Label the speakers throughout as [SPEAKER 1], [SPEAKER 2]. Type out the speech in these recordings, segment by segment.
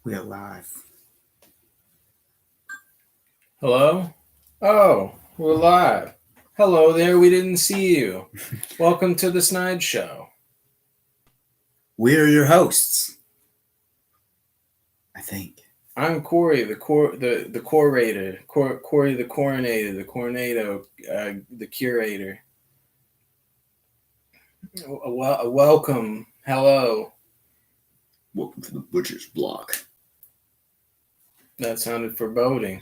[SPEAKER 1] We are live.
[SPEAKER 2] Hello? Oh, we're live. Hello there, we didn't see you. Welcome to the Snide Show.
[SPEAKER 1] We are your hosts. I think.
[SPEAKER 2] I'm Corey, the curator, Corey the coronator, the coronado, the curator. Welcome. Hello.
[SPEAKER 1] Welcome to the Butcher's Block.
[SPEAKER 2] That sounded foreboding.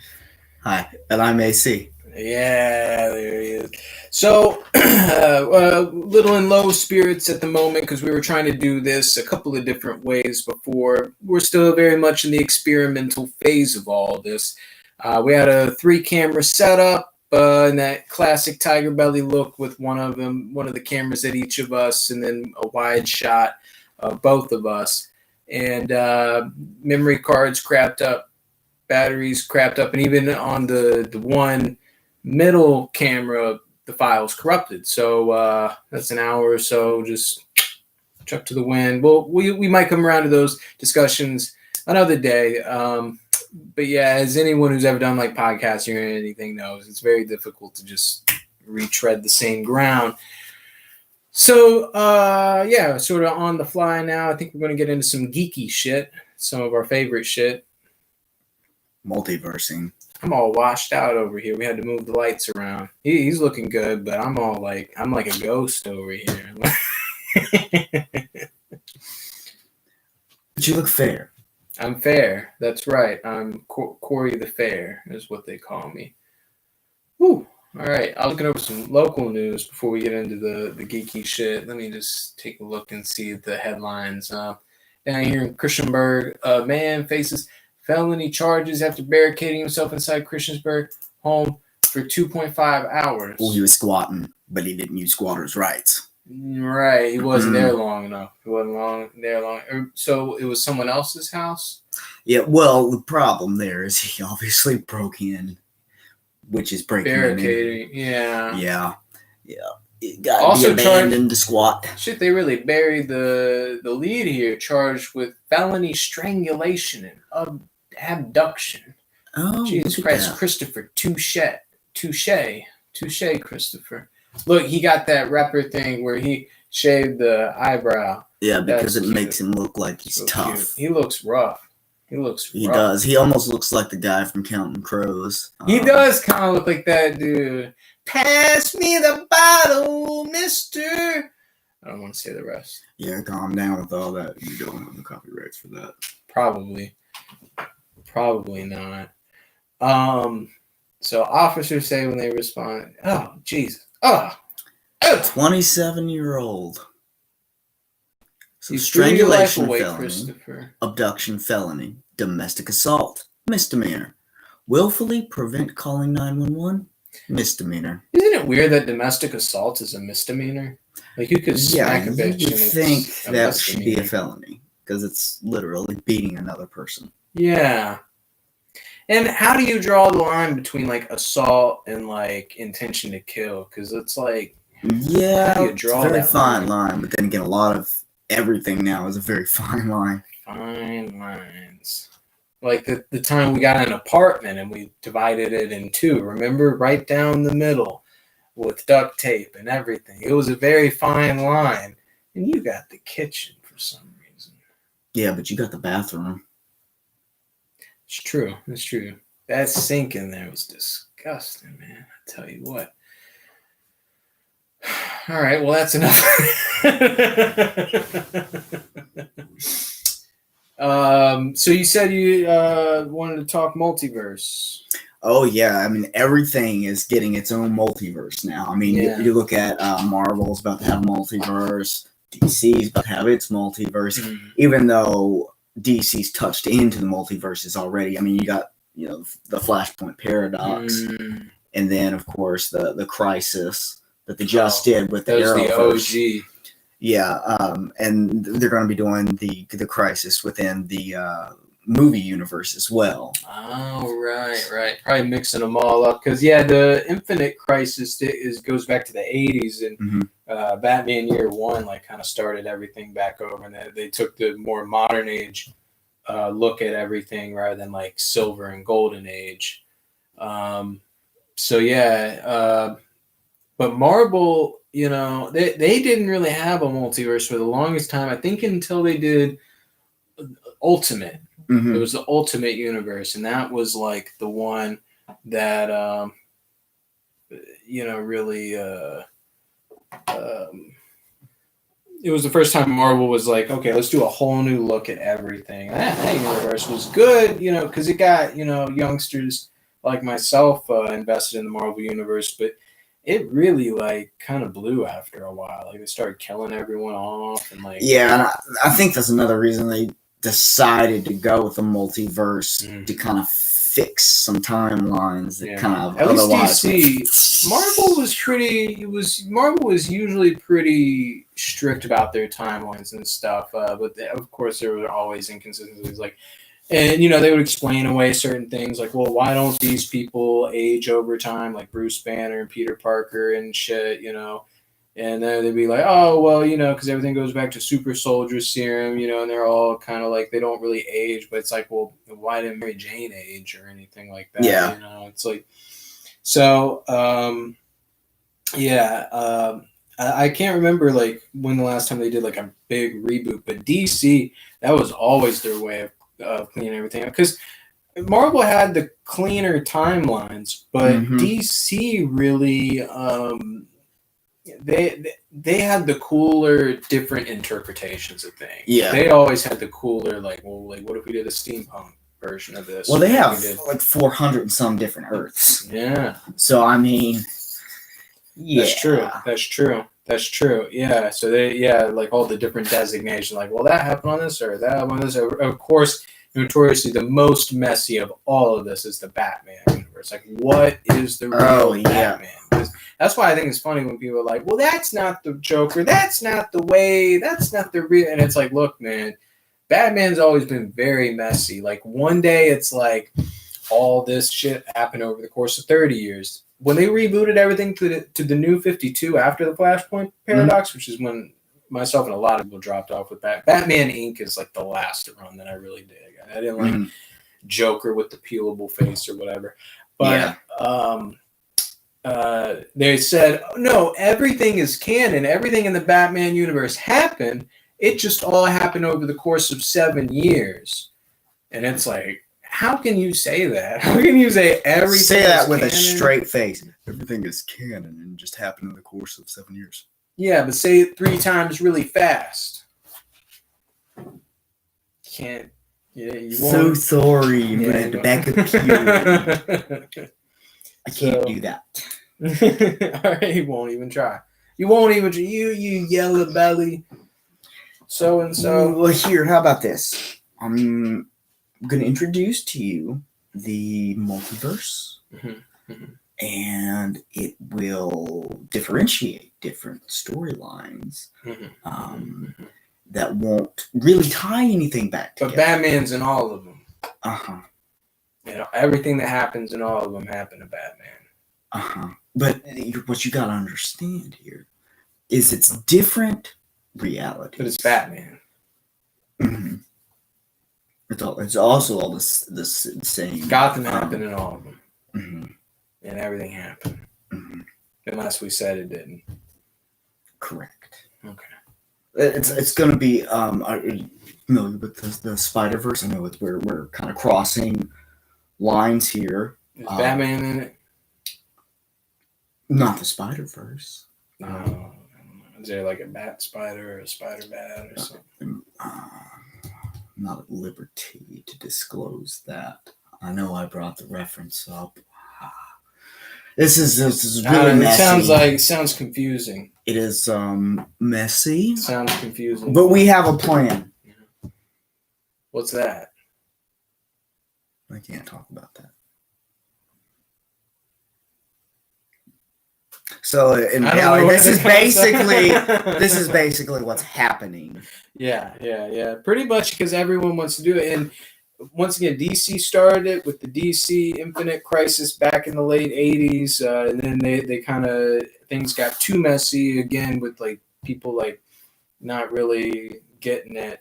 [SPEAKER 1] Hi, and I'm AC.
[SPEAKER 2] Yeah, there he is. So, a little in low spirits at the moment because we were trying to do this a couple of different ways before. We're still very much in the experimental phase of all this. We had a 3-camera setup and that classic tiger belly look with one of the cameras at each of us, and then a wide shot of both of us. And memory cards crapped up, batteries crapped up, and even on the one middle camera, the file's corrupted. So that's an hour or so just chuck to the wind. Well, we might come around to those discussions another day. But yeah, as anyone who's ever done like podcasting or anything knows, it's very difficult to just retread the same ground. So yeah, sort of on the fly now. I think we're going to get into some geeky shit, some of our favorite shit.
[SPEAKER 1] Multiversing.
[SPEAKER 2] I'm all washed out over here. We had to move the lights around. He's looking good, but I'm like a ghost over here.
[SPEAKER 1] But you look fair.
[SPEAKER 2] I'm fair. That's right. I'm Corey the Fair is what they call me. Woo. All right. I'll look over some local news before we get into the geeky shit. Let me just take a look and see the headlines. Down here in Christiansburg, a man faces felony charges after barricading himself inside Christiansburg home for 2.5 hours.
[SPEAKER 1] Well, he was squatting, but he didn't use squatters' rights.
[SPEAKER 2] Right. He wasn't there long enough. He wasn't there long. So it was someone else's house?
[SPEAKER 1] Yeah, well, the problem there is he obviously broke in, which is breaking
[SPEAKER 2] barricading. Yeah.
[SPEAKER 1] Yeah. It got also abandoned to squat.
[SPEAKER 2] Shit, they really buried the lead here, charged with felony strangulation and abduction.
[SPEAKER 1] Oh,
[SPEAKER 2] Jesus Christ, that. Christopher, touche, Christopher. Look, he got that rapper thing where he shaved the eyebrow.
[SPEAKER 1] Yeah, because it makes him look like he's so tough. Cute.
[SPEAKER 2] He looks rough.
[SPEAKER 1] He does. He almost looks like the guy from Counting Crows.
[SPEAKER 2] He does kind of look like that dude. Pass me the bottle, mister. I don't want to say the rest.
[SPEAKER 1] Yeah, calm down with all that. You don't have the copyrights for that.
[SPEAKER 2] Probably not. So officers say when they respond, oh, Jesus. Oh.
[SPEAKER 1] 27-year-old. So strangulation felony, abduction felony, domestic assault, misdemeanor. Willfully prevent calling 911, misdemeanor.
[SPEAKER 2] Isn't it weird that domestic assault is a misdemeanor? Like you could smack a bitch.
[SPEAKER 1] You would think that should be a felony because it's literally beating another person.
[SPEAKER 2] Yeah. And how do you draw the line between like assault and like intention to kill? Because it's like,
[SPEAKER 1] yeah, it's a very fine line. But then again, a lot of everything now is a very fine line.
[SPEAKER 2] Fine lines. Like the time we got an apartment and we divided it in two. Remember? Right down the middle with duct tape and everything. It was a very fine line. And you got the kitchen for some reason.
[SPEAKER 1] Yeah, but you got the bathroom.
[SPEAKER 2] It's true. It's true. That sink in there was disgusting, man. I tell you what. All right. Well, that's enough. So you said you wanted to talk multiverse.
[SPEAKER 1] Oh, yeah. I mean, everything is getting its own multiverse now. I mean, you look at Marvel's about to have a multiverse. DC's about to have its multiverse. Mm-hmm. Even though DC's touched into the multiverses already. I mean, you got, the Flashpoint Paradox. Mm-hmm. And then, of course, the Crisis that they just did with the Arrowverse.
[SPEAKER 2] The OG.
[SPEAKER 1] Yeah, and they're going to be doing the Crisis within the movie universe as well.
[SPEAKER 2] Oh, right. Probably mixing them all up because the Infinite Crisis goes back to the 80s, and Batman Year One kind of started everything back over, and they took the more modern age look at everything rather than like Silver and Golden Age. So yeah, but Marvel, they didn't really have a multiverse for the longest time. I think until they did Ultimate.
[SPEAKER 1] Mm-hmm.
[SPEAKER 2] It was the Ultimate Universe, and that was like the one that really it was the first time Marvel was like, okay, let's do a whole new look at everything. That universe was good, because it got youngsters like myself invested in the Marvel universe, but it really like kind of blew after a while. Like they started killing everyone off, and like
[SPEAKER 1] and I think that's another reason they decided to go with the multiverse to kind of fix some timelines that kind of
[SPEAKER 2] at
[SPEAKER 1] otherwise.
[SPEAKER 2] least DC, Marvel was usually pretty strict about their timelines and stuff, but of course there were always inconsistencies. Like, and they would explain away certain things, like, well, why don't these people age over time, like Bruce Banner and Peter Parker and shit, And then they'd be like, oh, well, because everything goes back to super soldier serum, and they're all kind of like, they don't really age, but it's like, well, why didn't Mary Jane age or anything like that?
[SPEAKER 1] Yeah.
[SPEAKER 2] It's like, so, I can't remember like when the last time they did like a big reboot, but DC, that was always their way of cleaning everything up. Because Marvel had the cleaner timelines, but DC really, they had the cooler, different interpretations of things.
[SPEAKER 1] Yeah,
[SPEAKER 2] they always had the cooler, like, well, like what if we did a steampunk version of this?
[SPEAKER 1] Well, they have like 400 and some different Earths.
[SPEAKER 2] Yeah.
[SPEAKER 1] So I mean, yeah,
[SPEAKER 2] That's true. Yeah. So like all the different designations, like, well, that happened on this or that happened on this. Of course, notoriously, the most messy of all of this is the Batman universe. Like, what is the real Batman? Because that's why I think it's funny when people are like, well, that's not the Joker. That's not the way. That's not the real. And it's like, look, man, Batman's always been very messy. Like, one day it's like all this shit happened over the course of 30 years. When they rebooted everything to the new 52 after the Flashpoint paradox, which is when myself and a lot of people dropped off with that. Batman Inc. is like the last run that I really dig. I didn't like Joker with the peelable face or whatever. But they said, no, everything is canon. Everything in the Batman universe happened. It just all happened over the course of 7 years. And it's like, how can you say that? How can you say everything?
[SPEAKER 1] Say that with canon? A straight face. Everything is canon and just happened in the course of 7 years.
[SPEAKER 2] Yeah, but say it 3 times really fast. Can't. Yeah, you won't.
[SPEAKER 1] So sorry, I'm gonna have to back up you. I can't do that.
[SPEAKER 2] All right, you won't even try. You won't even. You yellow belly. So and so.
[SPEAKER 1] Well, here, how about this? I'm gonna introduce to you the multiverse, and it will differentiate different storylines that won't really tie anything back together.
[SPEAKER 2] But Batman's in all of them. Everything that happens in all of them happened to Batman.
[SPEAKER 1] But what you gotta understand here is it's different realities.
[SPEAKER 2] But it's Batman.
[SPEAKER 1] It's also all the same.
[SPEAKER 2] Gotham happened in all of them. And everything happened. Unless we said it didn't.
[SPEAKER 1] Correct.
[SPEAKER 2] Okay.
[SPEAKER 1] It's going to be familiar with the Spider-Verse. I know we're kind of crossing lines here.
[SPEAKER 2] Is Batman in it?
[SPEAKER 1] Not the Spider-Verse.
[SPEAKER 2] No. Is there like a bat spider or a spider bat or something?
[SPEAKER 1] Not at liberty to disclose that. I know I brought the reference up. This is really messy.
[SPEAKER 2] It sounds confusing.
[SPEAKER 1] It is messy.
[SPEAKER 2] Sounds confusing.
[SPEAKER 1] But we have a plan.
[SPEAKER 2] What's that?
[SPEAKER 1] I can't talk about that. So in reality, this is basically what's happening.
[SPEAKER 2] Yeah. Pretty much because everyone wants to do it. And once again, DC started it with the DC Infinite Crisis back in the late 80s. And then they kind of, things got too messy again with like people like not really getting it,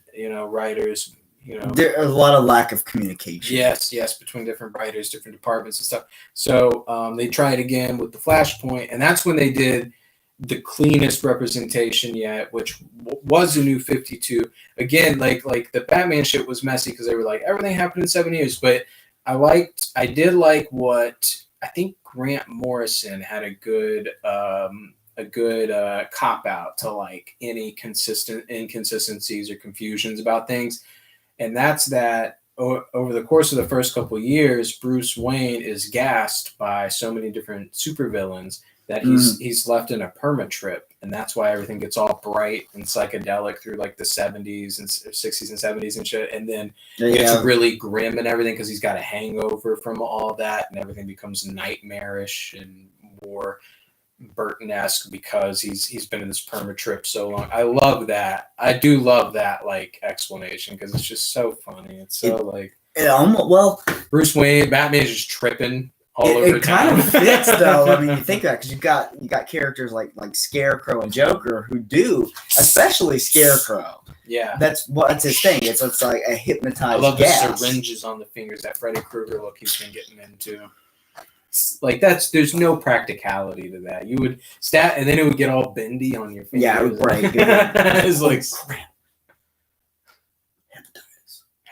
[SPEAKER 2] writers
[SPEAKER 1] There's a lot of lack of communication.
[SPEAKER 2] Yes, between different writers, different departments and stuff. So they tried again with the Flashpoint, and that's when they did the cleanest representation yet, which was the New 52. Again, like the Batman shit was messy because they were like, everything happened in 7 years, but I did like what I think Grant Morrison had a good cop out to like any consistent inconsistencies or confusions about things. And that's that over the course of the first couple of years, Bruce Wayne is gassed by so many different supervillains that he's left in a perma trip, and that's why everything gets all bright and psychedelic through like the 70s and 60s and 70s and shit, and then it's really grim and everything because he's got a hangover from all that, and everything becomes nightmarish and more Burton-esque because he's been in this perma trip so long. I love that. I do love that like explanation because it's just so funny. It's so Bruce Wayne, Batman's just tripping all over.
[SPEAKER 1] It kind of fits though. I mean, you think that because you got characters like Scarecrow and Joker who do, especially Scarecrow.
[SPEAKER 2] Yeah,
[SPEAKER 1] that's his thing. It's like a hypnotized. I
[SPEAKER 2] love
[SPEAKER 1] gas.
[SPEAKER 2] The syringes on the fingers, that Freddy Krueger look he's been getting into. Like there's no practicality to that. You would stat and then it would get all bendy on your fingers.
[SPEAKER 1] Yeah, it would break.
[SPEAKER 2] It's like crap.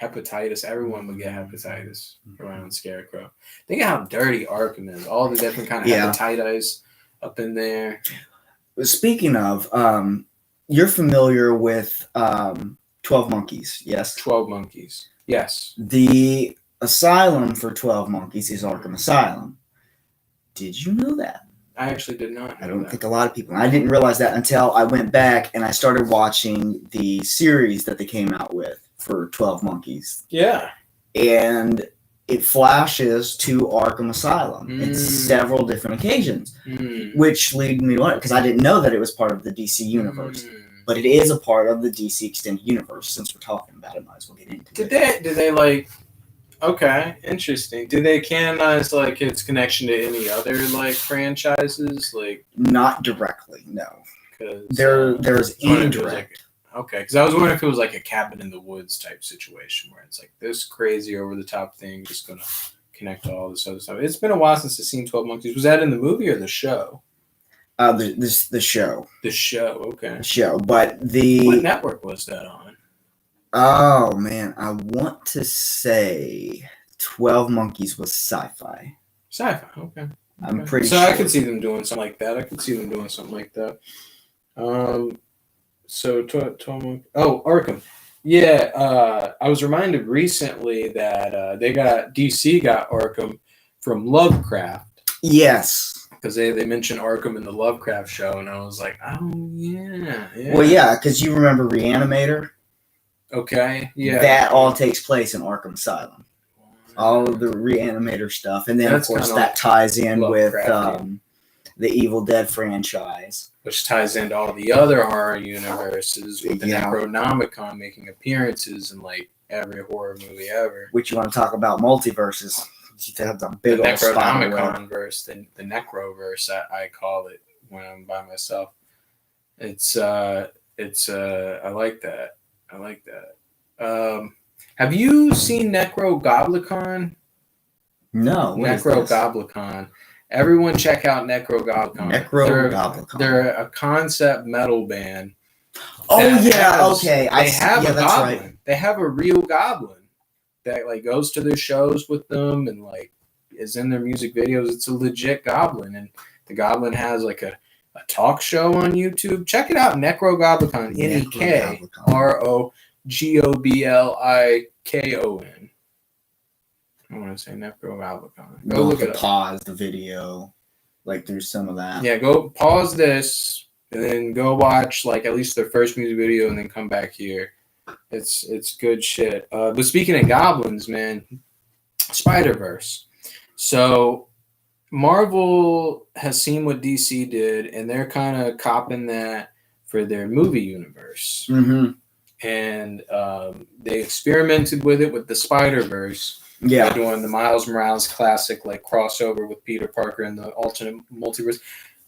[SPEAKER 2] Hepatitis. Everyone would get hepatitis around Scarecrow. Think of how dirty Arkham is. All the different kind of hepatitis up in there.
[SPEAKER 1] Speaking of, you're familiar with 12 Monkeys, yes?
[SPEAKER 2] 12 Monkeys, yes.
[SPEAKER 1] The asylum for 12 Monkeys is Arkham Asylum. Did you know that?
[SPEAKER 2] I actually did not know
[SPEAKER 1] I don't think a lot of people. I didn't realize that until I went back and I started watching the series that they came out with for 12 Monkeys.
[SPEAKER 2] Yeah.
[SPEAKER 1] And it flashes to Arkham Asylum in several different occasions, which lead me on it because I didn't know that it was part of the DC universe. But it is a part of the DC Extended Universe. Since we're talking about it, might as well get into it.
[SPEAKER 2] Did they like... Okay, interesting. Do they canonize like its connection to any other like franchises? Like
[SPEAKER 1] not directly, no.
[SPEAKER 2] Because
[SPEAKER 1] there's indirect.
[SPEAKER 2] Okay, because I was wondering if it was like a Cabin in the Woods type situation where it's like this crazy over the top thing just gonna connect to all this other stuff. It's been a while since I've seen 12 Monkeys. Was that in the movie or the show?
[SPEAKER 1] The show.
[SPEAKER 2] The show. Okay.
[SPEAKER 1] The show, but
[SPEAKER 2] what network was that on?
[SPEAKER 1] Oh man, I want to say 12 Monkeys was Sci-Fi.
[SPEAKER 2] Sci-Fi, okay.
[SPEAKER 1] I'm pretty sure.
[SPEAKER 2] So I could see them doing something like that. So 12 Monkeys. Oh, Arkham. Yeah, I was reminded recently that DC got Arkham from Lovecraft.
[SPEAKER 1] Yes.
[SPEAKER 2] Because they mentioned Arkham in the Lovecraft show, and I was like, oh yeah.
[SPEAKER 1] Well, yeah, because you remember Reanimator.
[SPEAKER 2] Okay, yeah.
[SPEAKER 1] That all takes place in Arkham Asylum. All of the Reanimator stuff. And then, of course, that ties in with the Evil Dead franchise.
[SPEAKER 2] Which ties into all the other horror universes with the Necronomicon making appearances in, like, every horror movie ever.
[SPEAKER 1] Which you want to talk about multiverses. You have the big old
[SPEAKER 2] Necronomicon verse, the Necroverse, I call it when I'm by myself. It's I like that. Have you seen Necrogoblicon?
[SPEAKER 1] No.
[SPEAKER 2] Necrogoblicon. Everyone check out Necrogoblicon.
[SPEAKER 1] Necrogoblicon.
[SPEAKER 2] They're a concept metal band.
[SPEAKER 1] Oh yeah, okay.
[SPEAKER 2] They have a goblin.
[SPEAKER 1] Right.
[SPEAKER 2] They have a real goblin that like goes to their shows with them and like is in their music videos. It's a legit goblin, and the goblin has like a talk show on YouTube. Check it out, Necrogoblicon. Necrogoblikon. I want to say Necrogoblicon.
[SPEAKER 1] Go look at pause the video, like through some of that.
[SPEAKER 2] Yeah, go pause this and then go watch like at least their first music video and then come back here. It's good shit. But speaking of goblins, man, Spider-Verse. So Marvel has seen what DC did, and they're kind of copping that for their movie universe.
[SPEAKER 1] Mm-hmm.
[SPEAKER 2] And they experimented with it with the Spider-Verse.
[SPEAKER 1] Yeah.
[SPEAKER 2] Doing the Miles Morales classic, like crossover with Peter Parker and the alternate multiverse.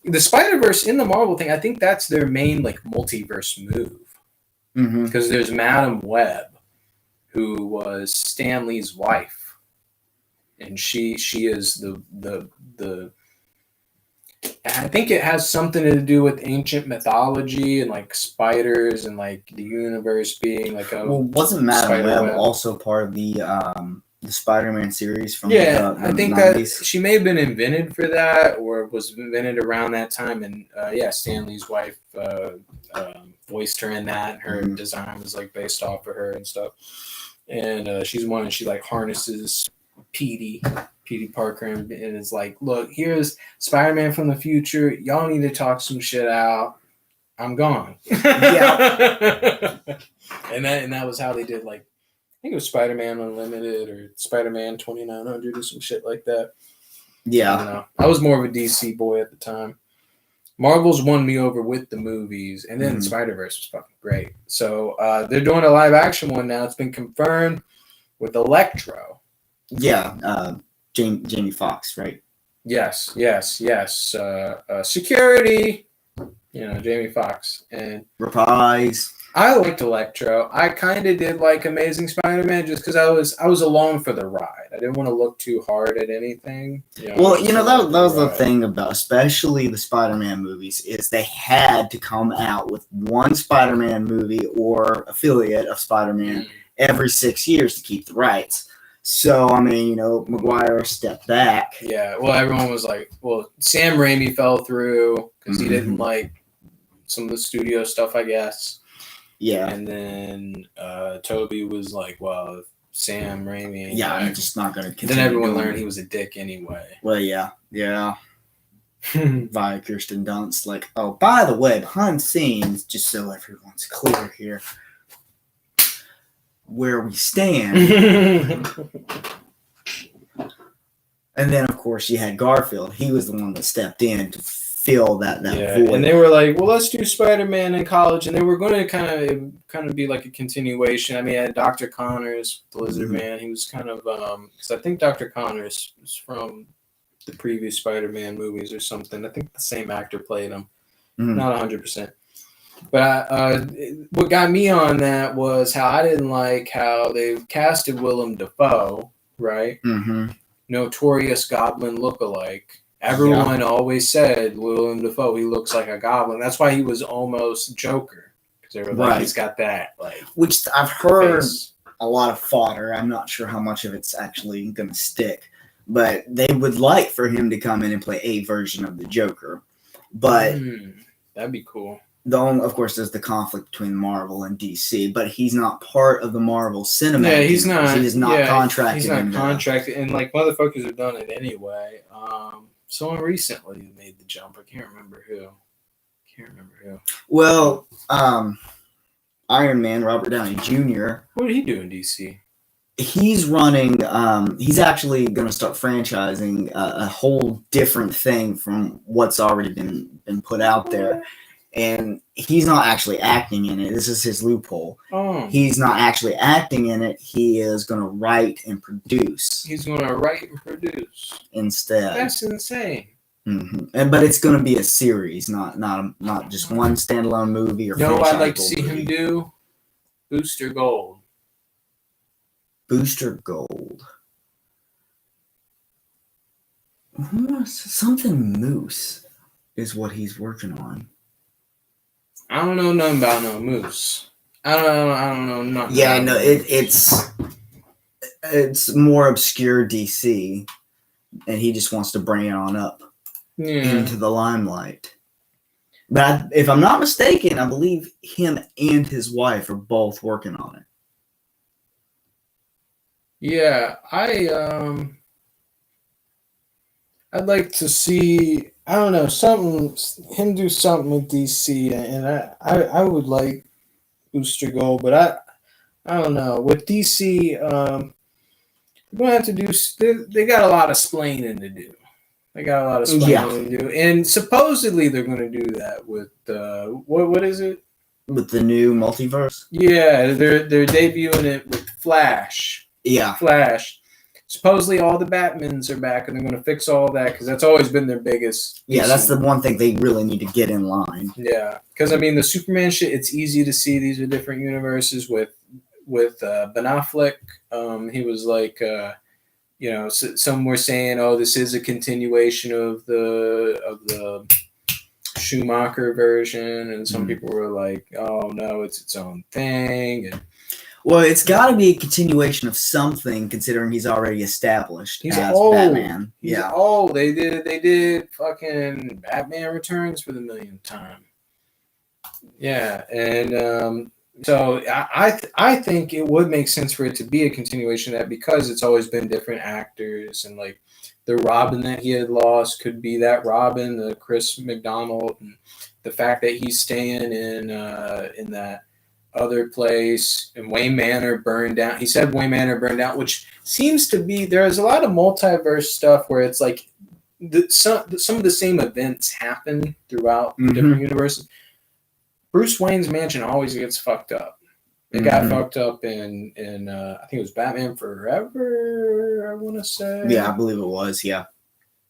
[SPEAKER 2] The Spider-Verse in the Marvel thing, I think that's their main like multiverse move. Because there's Madam Web. who was Stan Lee's wife, and she is the I think it has something to do with ancient mythology and like spiders and like the universe being like a
[SPEAKER 1] wasn't Madame Web also part of the Spider-Man series from the
[SPEAKER 2] I think
[SPEAKER 1] 90s?
[SPEAKER 2] that she may have been invented for that or was invented around that time, and Stan Lee's wife voiced her in that. Her design was like based off of her and stuff, and she's one, and she like harnesses Petey Parker and is like, look, here's Spider-Man from the future, y'all need to talk some shit out, I'm gone.
[SPEAKER 1] Yeah.
[SPEAKER 2] and that was how they did, like, I think it was Spider-Man Unlimited or Spider-Man 2900 or some shit like that.
[SPEAKER 1] Yeah.
[SPEAKER 2] I don't know. I was more of a DC boy at the time. Marvel's won me over with the movies, and then Spider-Verse was fucking great. So they're doing a live action one now. It's been confirmed with Electro.
[SPEAKER 1] Yeah, Jamie Foxx, right?
[SPEAKER 2] Yes. Security, Jamie Foxx. And
[SPEAKER 1] Reprise.
[SPEAKER 2] I liked Electro. I kind of did like Amazing Spider-Man just because I was along for the ride. I didn't want to look too hard at anything.
[SPEAKER 1] That was the thing about especially the Spider-Man movies is they had to come out with one Spider-Man movie or affiliate of Spider-Man every 6 years to keep the rights. So, I mean, Maguire stepped back.
[SPEAKER 2] Yeah, well, everyone was like, well, Sam Raimi fell through because he didn't like some of the studio stuff, I guess.
[SPEAKER 1] Yeah.
[SPEAKER 2] And then Toby was like, well, Sam Raimi.
[SPEAKER 1] Yeah, I'm just not going to continue.
[SPEAKER 2] Then everyone learned he was a dick anyway.
[SPEAKER 1] Well, yeah. Via Kirsten Dunst. Like, oh, by the way, behind the scenes, just so everyone's clear here, where we stand. And then, of course, you had Garfield. He was the one that stepped in to fill that void.
[SPEAKER 2] And they were like, well, let's do Spider-Man in college. And they were going to kind of be like a continuation. I mean, I had Dr. Connors, the Lizard Man. He was kind of, because I think Dr. Connors was from the previous Spider-Man movies or something. I think the same actor played him. Not 100%. But what got me on that was how I didn't like how they casted Willem Dafoe, right? Notorious Goblin lookalike. Everyone always said Willem Dafoe, he looks like a goblin. That's why he was almost Joker. Because they were like, he's got that.
[SPEAKER 1] Which I've heard a lot of fodder. I'm not sure how much of it's actually going to stick. But they would like for him to come in and play a version of the Joker. But
[SPEAKER 2] that'd be cool.
[SPEAKER 1] Of course, there's the conflict between Marvel and DC, but he's not part of the Marvel cinematic.
[SPEAKER 2] Yeah, he's not.
[SPEAKER 1] He is not contracted.
[SPEAKER 2] He's not contracted, and like motherfuckers have done it anyway. Someone recently made the jump. I can't remember who.
[SPEAKER 1] Well, Iron Man, Robert Downey Jr.
[SPEAKER 2] What did he do in DC?
[SPEAKER 1] He's running. He's actually going to start franchising a whole different thing from what's already been put out there. And he's not actually acting in it. This is his loophole. He's not actually acting in it. He is going to write and produce.
[SPEAKER 2] He's going to write and produce
[SPEAKER 1] instead.
[SPEAKER 2] That's insane.
[SPEAKER 1] But it's going to be a series, not just one standalone movie or.
[SPEAKER 2] I'd like to see him do Booster Gold.
[SPEAKER 1] Booster Gold. Something Moose is what he's working on.
[SPEAKER 2] I don't know nothing about no Moose. I don't know nothing.
[SPEAKER 1] Yeah, no, it's more obscure DC, and he just wants to bring it on up into the limelight. But if I'm not mistaken, I believe him and his wife are both working on it.
[SPEAKER 2] Yeah, I'd like to see, I don't know, him do something with DC, and I would like Booster Gold, but I don't know. With DC, we're gonna have to do. They got a lot of splaining to do. To do, and supposedly they're gonna do that with what is it?
[SPEAKER 1] With the new multiverse?
[SPEAKER 2] Yeah, they're debuting it with Flash.
[SPEAKER 1] Yeah,
[SPEAKER 2] Flash. Supposedly all the Batmans are back, and they're going to fix all that because that's always been their biggest.
[SPEAKER 1] Yeah, that's the one thing they really need to get in line.
[SPEAKER 2] Yeah, because I mean the Superman shit, it's easy to see these are different universes with with Ben Affleck. He was like, you know, some were saying, "Oh, this is a continuation of the Schumacher version," and some people were like, "Oh no, it's its own thing." And
[SPEAKER 1] well, it's got to be a continuation of something, considering he's already established as
[SPEAKER 2] old.
[SPEAKER 1] Batman.
[SPEAKER 2] He's old. They did fucking Batman Returns for the millionth time. Yeah, and so I think it would make sense for it to be a continuation of that, because it's always been different actors, and like the Robin that he had lost could be that Robin, the Chris McDonald, and the fact that he's staying in that other place, and Wayne Manor burned down. He said Wayne Manor burned down, which seems to be, there's a lot of multiverse stuff where it's like some of the same events happen throughout different universes. Bruce Wayne's mansion always gets fucked up. It got fucked up in I think it was Batman Forever, I want to say.
[SPEAKER 1] Yeah, I believe it was. Yeah.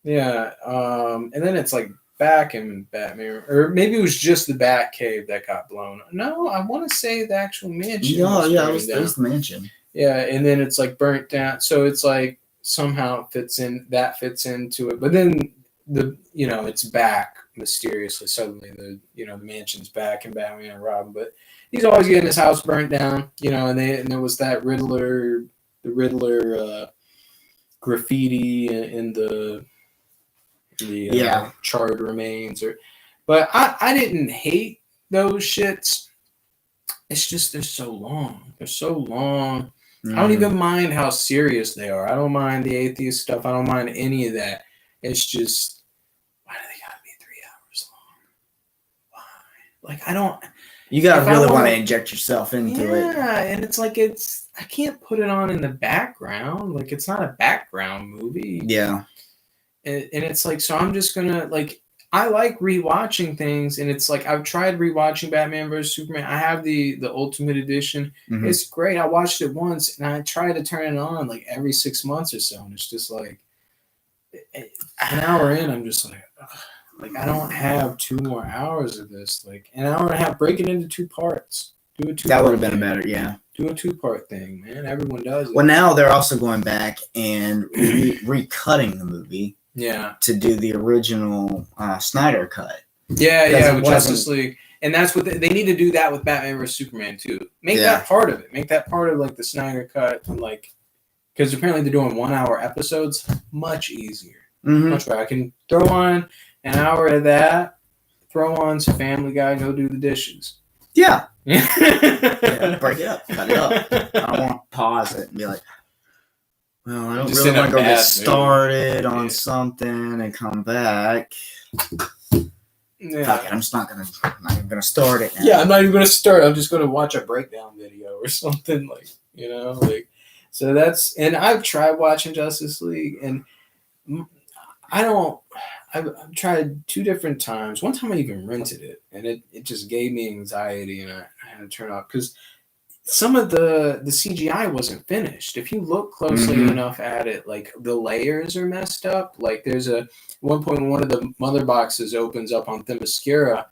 [SPEAKER 2] Yeah. And then it's like back in Batman, or maybe it was just the Batcave that got blown. No, I want to say the actual mansion.
[SPEAKER 1] No, yeah, it was the mansion.
[SPEAKER 2] Yeah, and then it's like burnt down. So it's like somehow fits into it. But then it's back mysteriously. Suddenly the mansion's back in Batman and Robin, but he's always getting his house burnt down, and there was that Riddler graffiti in the charred remains. But I didn't hate those shits. It's just they're so long. I don't even mind how serious they are. I don't mind the atheist stuff. I don't mind any of that. It's just, why do they gotta be 3 hours long? Why? Like, I don't.
[SPEAKER 1] You gotta really want to inject yourself into it.
[SPEAKER 2] Yeah, and it's like I can't put it on in the background. Like, it's not a background movie.
[SPEAKER 1] Yeah.
[SPEAKER 2] And it's like, so I'm just gonna, like, I like rewatching things, and it's like I've tried rewatching Batman vs Superman. I have the Ultimate Edition. It's great. I watched it once, and I try to turn it on like every 6 months or so, and it's just like an hour in, I'm just like, ugh. Like, I don't have 2 more hours of this. Like, an hour and a half, break it into 2 parts. Do a 2.
[SPEAKER 1] That would have been better, yeah.
[SPEAKER 2] Do a 2-part thing, man. Everyone does it.
[SPEAKER 1] Well, now they're also going back and recutting the movie.
[SPEAKER 2] Yeah.
[SPEAKER 1] To do the original Snyder cut.
[SPEAKER 2] Yeah, with Justice League. And that's what they need to do that with Batman vs Superman too. Make that part of it. Make that part of like the Snyder cut, and like, because apparently they're doing 1-hour episodes. Much easier. Much better. I can throw on an hour of that, throw on some Family Guy, go do the dishes.
[SPEAKER 1] Yeah. Break it up, cut it up. I don't want to pause it and be like, well, I don't really want to go get started on something and come back. Yeah. Fuck it, I'm not even gonna start it now.
[SPEAKER 2] Yeah, I'm not even gonna start. I'm just gonna watch a breakdown video or something, like, so that's, and I've tried watching Justice League, and I've tried 2 different times. One time I even rented it, and it just gave me anxiety, and I had to turn off, because some of the CGI wasn't finished. If you look closely enough at it, like, the layers are messed up. Like, there's one point when one of the mother boxes opens up on Themyscira,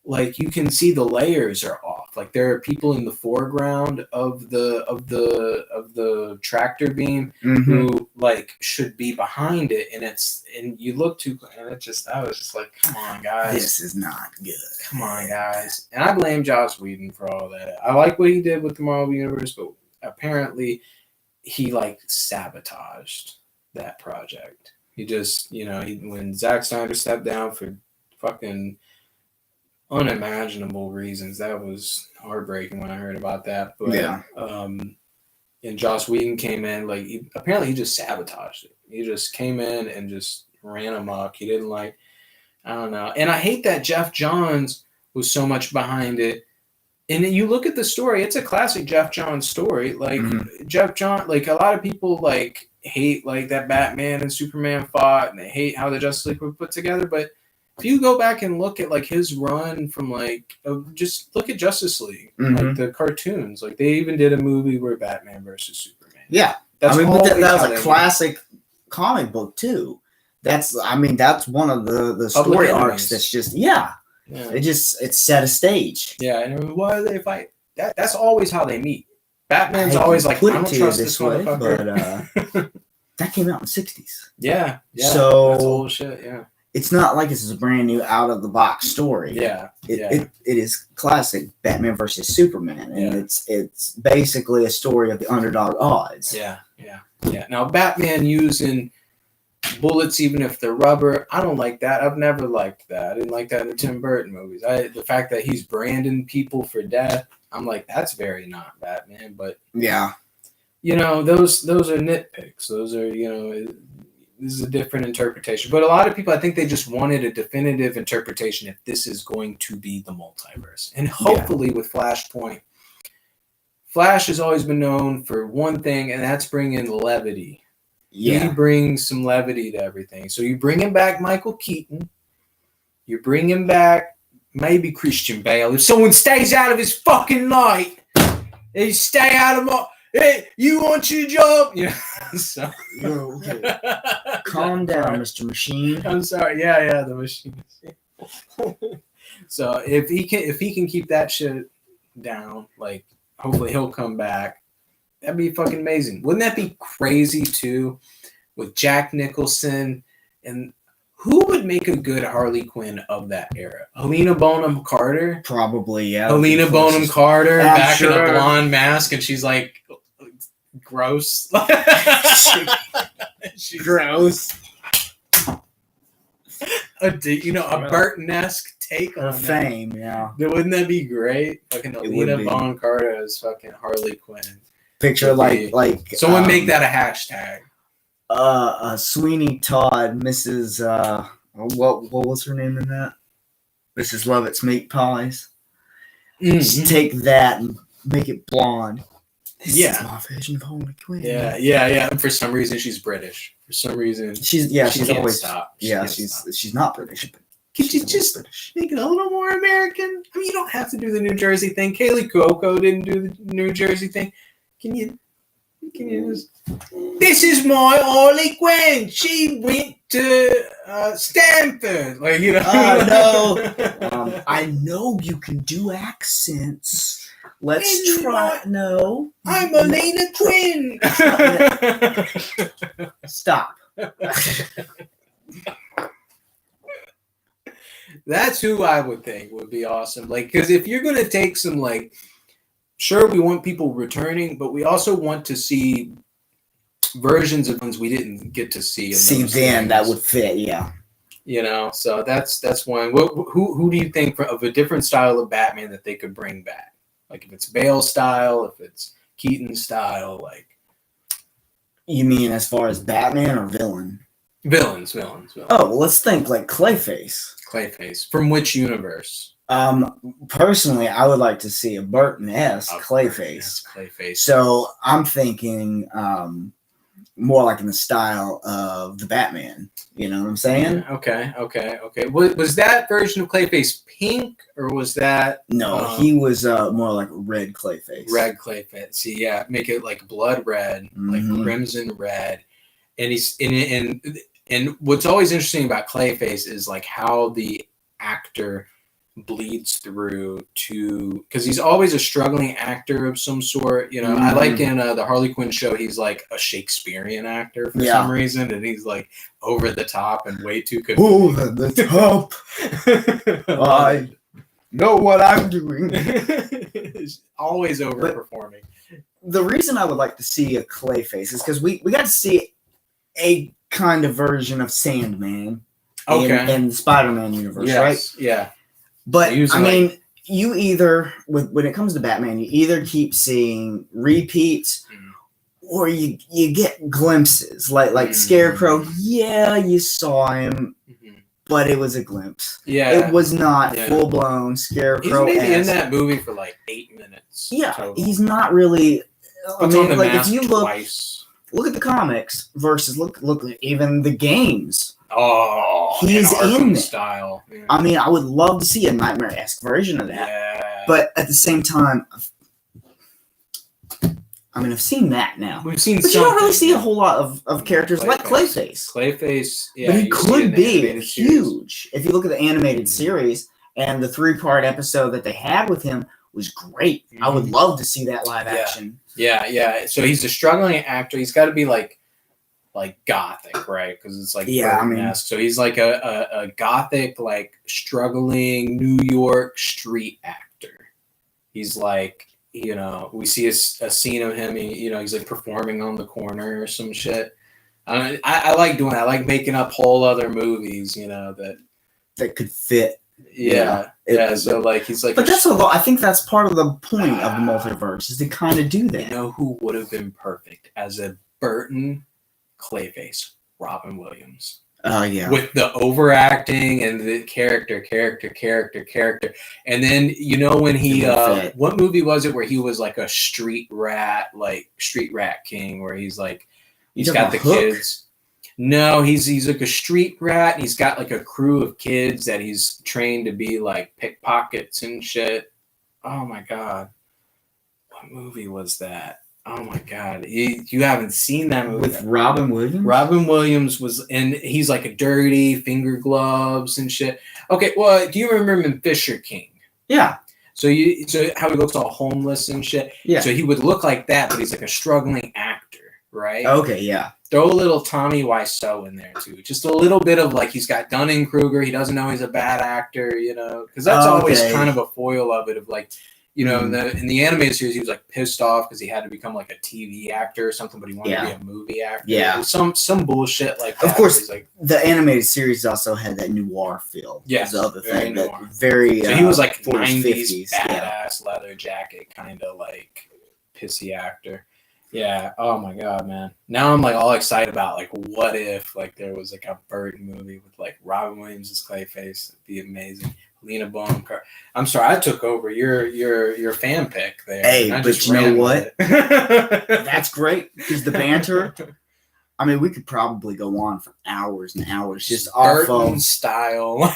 [SPEAKER 2] like, you can see the layers are off. Like, there are people in the foreground of the tractor beam who, like, should be behind it, and you look too, and I was just like, come on, guys,
[SPEAKER 1] this is not good.
[SPEAKER 2] Come on, guys. And I blame Joss Whedon for all that. I like what he did with the Marvel Universe, but apparently he, like, sabotaged that project. He just, when Zack Snyder stepped down for fucking unimaginable reasons, that was heartbreaking when I heard about that. But and Joss Whedon came in, like, apparently he just sabotaged it. He just came in and just ran amok. He didn't like, I don't know. And I hate that Jeff Johns was so much behind it. And then you look at the story, it's a classic Jeff Johns story. Like, Jeff Johns, like, a lot of people, like, hate, like, that Batman and Superman fought, and they hate how the Justice League were put together. But if you go back and look at, like, his run from, like, just look at Justice League, like, the cartoons. Like, they even did a movie where Batman versus Superman.
[SPEAKER 1] Yeah. That was a classic comic book, too. That's one of the story arcs that's just, it set a stage.
[SPEAKER 2] Yeah, and why do they fight? That's always how they meet. Batman's always like, I don't trust this
[SPEAKER 1] way,
[SPEAKER 2] motherfucker.
[SPEAKER 1] but that came out in the 60s.
[SPEAKER 2] Yeah.
[SPEAKER 1] So
[SPEAKER 2] that's old shit. Yeah.
[SPEAKER 1] It's not like this is a brand new out of the box story.
[SPEAKER 2] Yeah.
[SPEAKER 1] It is classic Batman versus Superman, and it's basically a story of the underdog odds.
[SPEAKER 2] Yeah. Now Batman using bullets, even if they're rubber, I don't like that. I've never liked that. I didn't like that in the Tim Burton movies. The fact that he's branding people for death, I'm like, that's very not Batman. But
[SPEAKER 1] yeah,
[SPEAKER 2] those are nitpicks. Those are this is a different interpretation. But a lot of people, I think they just wanted a definitive interpretation if this is going to be the multiverse. And hopefully with Flashpoint, Flash has always been known for one thing, and that's bringing levity. Yeah. He brings some levity to everything. So you're bringing back Michael Keaton. You're bringing back maybe Christian Bale. If someone stays out of his fucking light, they stay out of my... Hey, you want your job? So.
[SPEAKER 1] Okay. Calm down, Mr. Machine.
[SPEAKER 2] I'm sorry. Yeah, the machine. So if he can keep that shit down, like hopefully he'll come back. That'd be fucking amazing. Wouldn't that be crazy too? With Jack Nicholson, and who would make a good Harley Quinn of that era? Helena Bonham Carter?
[SPEAKER 1] Probably, yeah.
[SPEAKER 2] Helena Bonham Carter back in a blonde mask, and she's like gross. She's gross. A Burton-esque take on
[SPEAKER 1] fame, yeah.
[SPEAKER 2] Wouldn't that be great? Fucking Helena Bonham Carter as fucking Harley Quinn.
[SPEAKER 1] Picture like
[SPEAKER 2] someone make that a hashtag.
[SPEAKER 1] Sweeney Todd, Mrs. What was her name in that? Mrs. Lovett's Meat Pies. Mm-hmm. Just take that and make it blonde. This is my version of Harley Quinn.
[SPEAKER 2] Yeah. And for some reason, she's British. For some reason,
[SPEAKER 1] she's always stop. She's not British. But
[SPEAKER 2] could you just make it a little more American? I mean, you don't have to do the New Jersey thing. Kaylee Cuoco didn't do the New Jersey thing. Can you just... This is my Harley Quinn. She went to Stanford.
[SPEAKER 1] I know you can do accents. Let's try. No.
[SPEAKER 2] I'm Helena Quinn.
[SPEAKER 1] Stop.
[SPEAKER 2] That's who I would think would be awesome. Because if you're going to take some, sure, we want people returning, but we also want to see versions of ones we didn't get to see.
[SPEAKER 1] That would fit, yeah.
[SPEAKER 2] So that's one. Who do you think of a different style of Batman that they could bring back? Like if it's Bale style, if it's Keaton style,
[SPEAKER 1] You mean as far as Batman or villain?
[SPEAKER 2] Villains.
[SPEAKER 1] Oh, well, let's think Clayface.
[SPEAKER 2] Clayface. From which universe?
[SPEAKER 1] Personally, I would like to see a Burton-esque Clayface.
[SPEAKER 2] Clayface.
[SPEAKER 1] So I'm thinking more like in the style of the Batman. You know what I'm saying?
[SPEAKER 2] Okay. Was that version of Clayface pink, or was that...
[SPEAKER 1] No, he was more like red Clayface.
[SPEAKER 2] Red Clayface. See, yeah, make it like blood red, like crimson red. And he's and what's always interesting about Clayface is how the actor bleeds through to, because he's always a struggling actor of some sort. I like in the Harley Quinn show, he's like a Shakespearean actor for some reason, and he's over the top and way too good.
[SPEAKER 1] Over the top. I know what I'm doing.
[SPEAKER 2] Always overperforming.
[SPEAKER 1] But the reason I would like to see a Clayface is because we got to see a kind of version of Sandman in the Spider-Man universe, right?
[SPEAKER 2] Yeah.
[SPEAKER 1] But I mean, you either when it comes to Batman, you either keep seeing repeats, or you get glimpses, like Scarecrow. Yeah, you saw him, but it was a glimpse.
[SPEAKER 2] Yeah,
[SPEAKER 1] it was not full blown Scarecrow.
[SPEAKER 2] He's maybe in that movie for 8 minutes.
[SPEAKER 1] Yeah,
[SPEAKER 2] total.
[SPEAKER 1] He's not really. I mean, if you look at the comics versus look at even the games.
[SPEAKER 2] Oh,
[SPEAKER 1] he's in it.
[SPEAKER 2] Style. Yeah.
[SPEAKER 1] I mean, I would love to see a nightmare-esque version of that.
[SPEAKER 2] Yeah.
[SPEAKER 1] But at the same time, I've seen that now.
[SPEAKER 2] We've seen,
[SPEAKER 1] but you don't really see a whole lot of characters like Clayface.
[SPEAKER 2] Clayface, yeah.
[SPEAKER 1] But he could be huge if you look at the animated series and the 3-part episode that they had with him was great. I would love to see that live action.
[SPEAKER 2] Yeah. So he's a struggling actor. He's got to be like gothic, right? Because it's like so he's like a gothic, like struggling New York street actor. He's like, we see a scene of him. He's like performing on the corner or some shit. I like doing that. I like making up whole other movies,
[SPEAKER 1] that could fit.
[SPEAKER 2] Yeah. So like he's like,
[SPEAKER 1] but that's I think that's part of the point of the multiverse is to kind of do that.
[SPEAKER 2] You know who would have been perfect as a Burton Clayface? Robin Williams.
[SPEAKER 1] Yeah.
[SPEAKER 2] With the overacting and the character, and then when he what movie was it where he was like a street rat king, where he's like he's got the
[SPEAKER 1] Hook?
[SPEAKER 2] kids. No, he's like a street rat. And he's got like a crew of kids that he's trained to be like pickpockets and shit. Oh my god, what movie was that? Oh my god, you haven't seen that movie
[SPEAKER 1] with Robin Williams?
[SPEAKER 2] Robin Williams and he's like a dirty finger gloves and shit. Okay, well, do you remember him in Fisher King?
[SPEAKER 1] Yeah.
[SPEAKER 2] So how he looks all homeless and shit.
[SPEAKER 1] Yeah.
[SPEAKER 2] So he would look like that, but he's like a struggling actor, right?
[SPEAKER 1] Okay, yeah.
[SPEAKER 2] Throw a little Tommy Wiseau in there too, just a little bit of like he's got Dunning-Kruger. He doesn't know he's a bad actor, because that's always kind of a foil of it. Of like, in the animated series, he was like pissed off because he had to become like a TV actor or something, but he wanted to be a movie actor.
[SPEAKER 1] Yeah,
[SPEAKER 2] some bullshit like that.
[SPEAKER 1] Of course,
[SPEAKER 2] like,
[SPEAKER 1] the animated series also had that noir feel.
[SPEAKER 2] Yeah,
[SPEAKER 1] the other thing.
[SPEAKER 2] Noir.
[SPEAKER 1] Very.
[SPEAKER 2] So he was like
[SPEAKER 1] 40s,
[SPEAKER 2] 90s badass leather jacket kind of like pissy actor. Yeah. Oh my god, man. Now I'm like all excited about like what if like there was like a Burton movie with like Robin Williams as Clayface. It'd be amazing. Lena Bonham Carter. I'm sorry, I took over your fan pick there.
[SPEAKER 1] Hey, but you know what? That's great because the banter. I mean, we could probably go on for hours and hours just off of
[SPEAKER 2] style.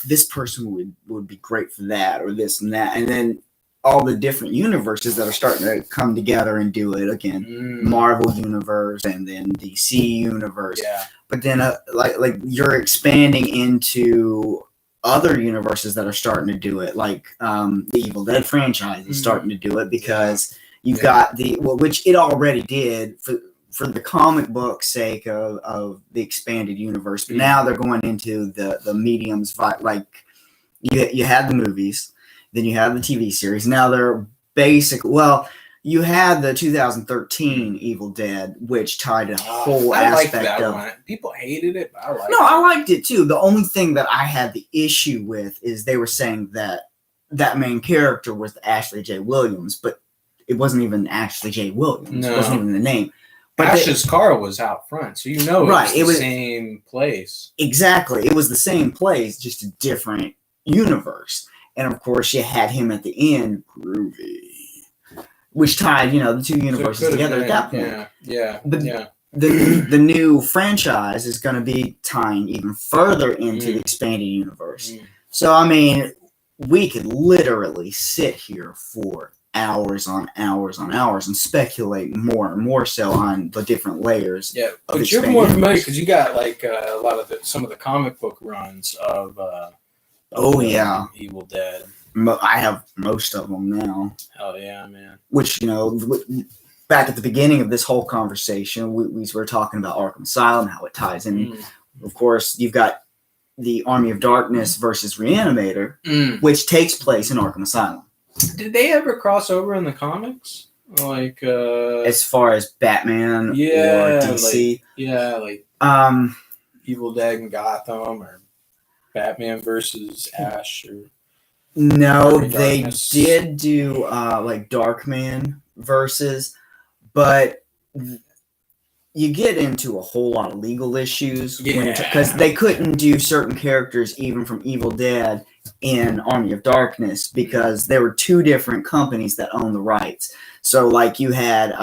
[SPEAKER 1] This person would be great for that or this and that, and then all the different universes that are starting to come together and do it again. Marvel universe and then DC universe.
[SPEAKER 2] Yeah.
[SPEAKER 1] But then like you're expanding into other universes that are starting to do it, like the Evil Dead franchise is starting to do it because you've got which it already did for the comic book sake of the expanded universe, but now they're going into the mediums, like you had the movies, then you have the TV series. Now they're you had the 2013 Evil Dead, which tied a whole aspect of
[SPEAKER 2] one. People hated it, but I liked it.
[SPEAKER 1] No, I liked it too. The only thing that I had the issue with is they were saying that main character was Ashley J. Williams, but it wasn't even Ashley J. Williams. No. It wasn't even the name. But
[SPEAKER 2] Ash's car was out front, so it was the same place. Exactly.
[SPEAKER 1] It was the same place, just a different universe. And of course, you had him at the end, groovy, which tied, the two universes together at that point.
[SPEAKER 2] Yeah.
[SPEAKER 1] The new franchise is going to be tying even further into the expanded universe. So, I mean, we could literally sit here for hours on hours on hours and speculate more and more so on the different layers.
[SPEAKER 2] Yeah, but you're more familiar because you got like a lot of some of the comic book runs of Evil Dead.
[SPEAKER 1] I have most of them now.
[SPEAKER 2] Hell yeah, man.
[SPEAKER 1] Which, back at the beginning of this whole conversation, we were talking about Arkham Asylum, how it ties in. Of course, you've got the Army of Darkness versus Reanimator, which takes place in Arkham Asylum.
[SPEAKER 2] Did they ever cross over in the comics? Like,
[SPEAKER 1] as far as Batman or DC?
[SPEAKER 2] Like Evil Dead and Gotham or Batman versus Ash or...
[SPEAKER 1] No, they did do like Darkman versus, but you get into a whole lot of legal issues because they couldn't do certain characters even from Evil Dead in Army of Darkness because there were two different companies that owned the rights. So like you had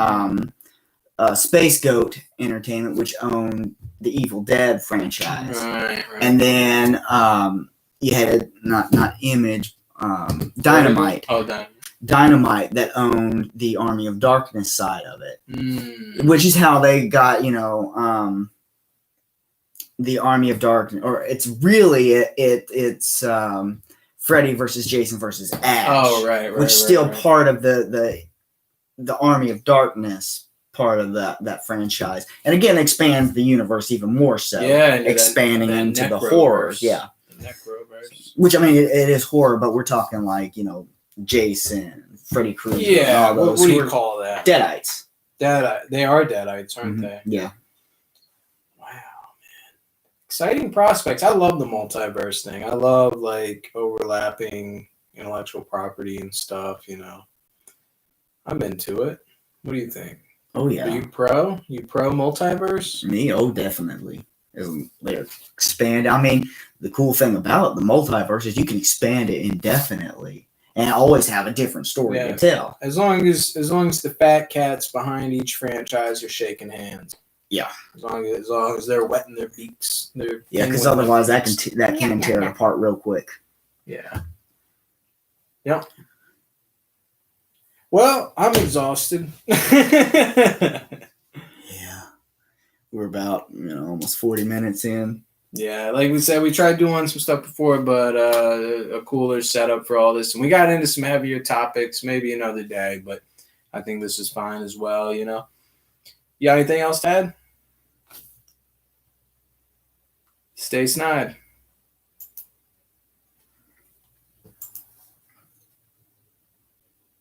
[SPEAKER 1] Space Goat Entertainment, which owned the Evil Dead franchise,
[SPEAKER 2] right.
[SPEAKER 1] And then you had not Image. Dynamite. Dynamite that owned the Army of Darkness side of it, which is how they got the Army of Darkness, or it's really it's Freddy versus Jason versus Ash.
[SPEAKER 2] Oh, right.
[SPEAKER 1] Which is still part of the Army of Darkness part of that franchise. And again, expands the universe even more so.
[SPEAKER 2] Yeah.
[SPEAKER 1] Expanding into the horrors. Yeah.
[SPEAKER 2] The Necroverse.
[SPEAKER 1] Which, I mean, it is horror, but we're talking like, Jason, Freddy Krueger.
[SPEAKER 2] Yeah.
[SPEAKER 1] And all those
[SPEAKER 2] what do you call that?
[SPEAKER 1] Deadites.
[SPEAKER 2] They are Deadites, aren't they?
[SPEAKER 1] Yeah.
[SPEAKER 2] Wow, man. Exciting prospects. I love the multiverse thing. I love like overlapping intellectual property and stuff, I'm into it. What do you think?
[SPEAKER 1] Oh yeah.
[SPEAKER 2] Are you pro? You pro multiverse?
[SPEAKER 1] Me? Oh, definitely. They expand. I mean, the cool thing about the multiverse is you can expand it indefinitely and always have a different story to tell.
[SPEAKER 2] As long as the fat cats behind each franchise are shaking hands.
[SPEAKER 1] Yeah.
[SPEAKER 2] As long as they're wetting their beaks.
[SPEAKER 1] Because otherwise that can tear it apart real quick.
[SPEAKER 2] Yeah. Yep. Well, I'm exhausted.
[SPEAKER 1] Yeah. We're about, almost 40 minutes in.
[SPEAKER 2] Yeah, like we said, we tried doing some stuff before, but a cooler setup for all this. And we got into some heavier topics, maybe another day, but I think this is fine as well, You got anything else to add? Stay snide.